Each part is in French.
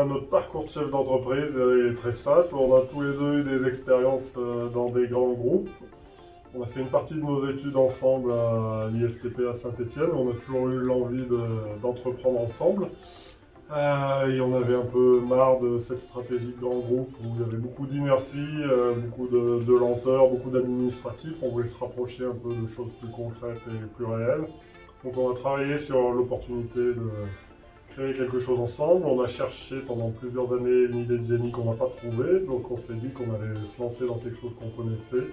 notre parcours de chef d'entreprise est très simple. On a tous les deux eu des expériences dans des grands groupes. On a fait une partie de nos études ensemble à l'ISTP à Saint-Étienne. On a toujours eu l'envie d'entreprendre ensemble. Et on avait un peu marre de cette stratégie de grand groupe où il y avait beaucoup d'inertie, beaucoup de lenteur, beaucoup d'administratif. On voulait se rapprocher un peu de choses plus concrètes et plus réelles. Donc on a travaillé sur l'opportunité de créer quelque chose ensemble. On a cherché pendant plusieurs années une idée de génie qu'on n'a pas trouvée. Donc on s'est dit qu'on allait se lancer dans quelque chose qu'on connaissait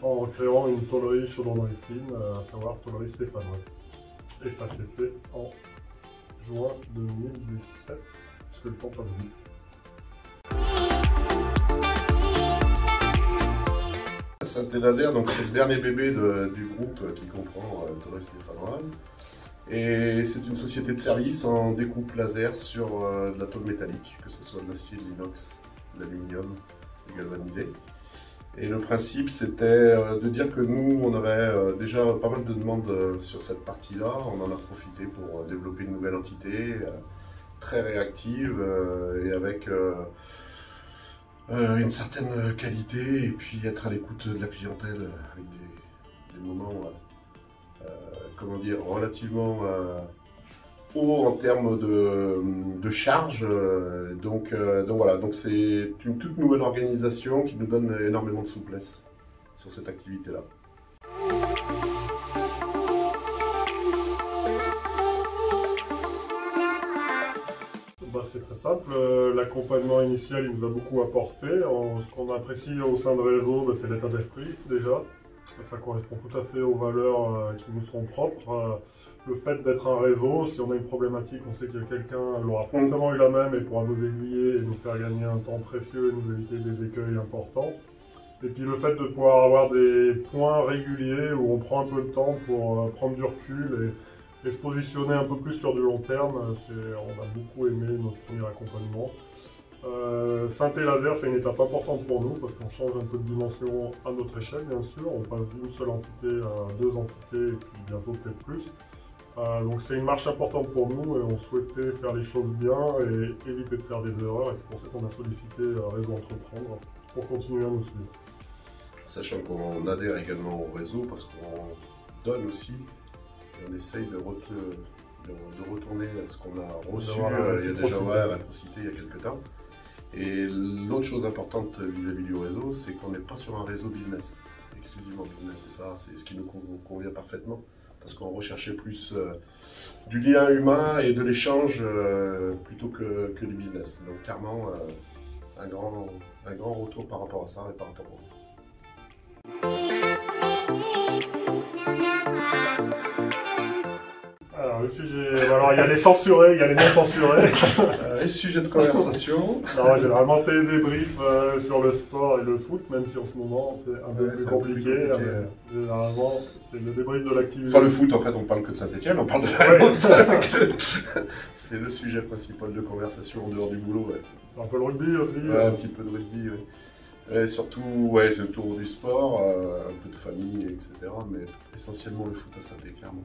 en créant une tôlerie chaudronnerie fine, à savoir tôlerie stéphanoise. Et ça s'est fait en juin 2017, parce que le temps passe vite. Synthé Laser, donc c'est le dernier bébé du groupe qui comprend tôlerie stéphanoise. Et c'est une société de service en découpe laser sur de la tôle métallique, que ce soit de l'acier, de l'inox, de l'aluminium galvanisé. Et le principe, c'était de dire que nous, on avait déjà pas mal de demandes sur cette partie-là. On en a profité pour développer une nouvelle entité très réactive et avec une certaine qualité, et puis être à l'écoute de la clientèle avec des moments, comment dire, relativement haut en termes de charge. Donc voilà, donc c'est une toute nouvelle organisation qui nous donne énormément de souplesse sur cette activité-là. C'est très simple, l'accompagnement initial il nous a beaucoup apporté. Ce qu'on apprécie au sein de Réseau, c'est l'état d'esprit déjà. Ça correspond tout à fait aux valeurs qui nous sont propres. Le fait d'être un réseau, si on a une problématique, on sait que quelqu'un aura forcément eu la même et pourra nous aiguiller et nous faire gagner un temps précieux et nous éviter des écueils importants. Et puis le fait de pouvoir avoir des points réguliers où on prend un peu de temps pour prendre du recul et se positionner un peu plus sur du long terme, on a beaucoup aimé notre premier accompagnement. Synthé Laser, c'est une étape importante pour nous parce qu'on change un peu de dimension à notre échelle, bien sûr. On passe d'une seule entité à deux entités et puis bientôt peut-être plus. Donc c'est une marche importante pour nous et on souhaitait faire les choses bien et éviter de faire des erreurs. Et c'est pour ça qu'on a sollicité Réseau Entreprendre pour continuer à nous suivre. Sachant qu'on adhère également au réseau parce qu'on donne aussi, on essaye de retourner ce qu'on a reçu il y a déjà la réciprocité il y a quelques temps. Et l'autre chose importante vis-à-vis du réseau, c'est qu'on n'est pas sur un réseau business, exclusivement business, et ça c'est ce qui nous convient parfaitement, parce qu'on recherchait plus du lien humain et de l'échange plutôt que du business. Donc clairement, un grand retour par rapport à ça et par rapport au réseau. Alors le sujet, alors il y a les censurés, il y a les non censurés. Les sujets de conversation. Non, généralement c'est les débriefs sur le sport et le foot, même si en ce moment c'est un peu plus compliqué. Généralement c'est le débrief de l'activité. Enfin le foot, en fait on parle que de Saint-Étienne, on parle de la c'est le sujet principal de conversation en dehors du boulot. Ouais. Un peu le rugby aussi. Ouais, un petit peu de rugby, oui. Et surtout, ouais, c'est le tour du sport, un peu de famille, etc. Mais essentiellement le foot à Saint-Étienne, clairement.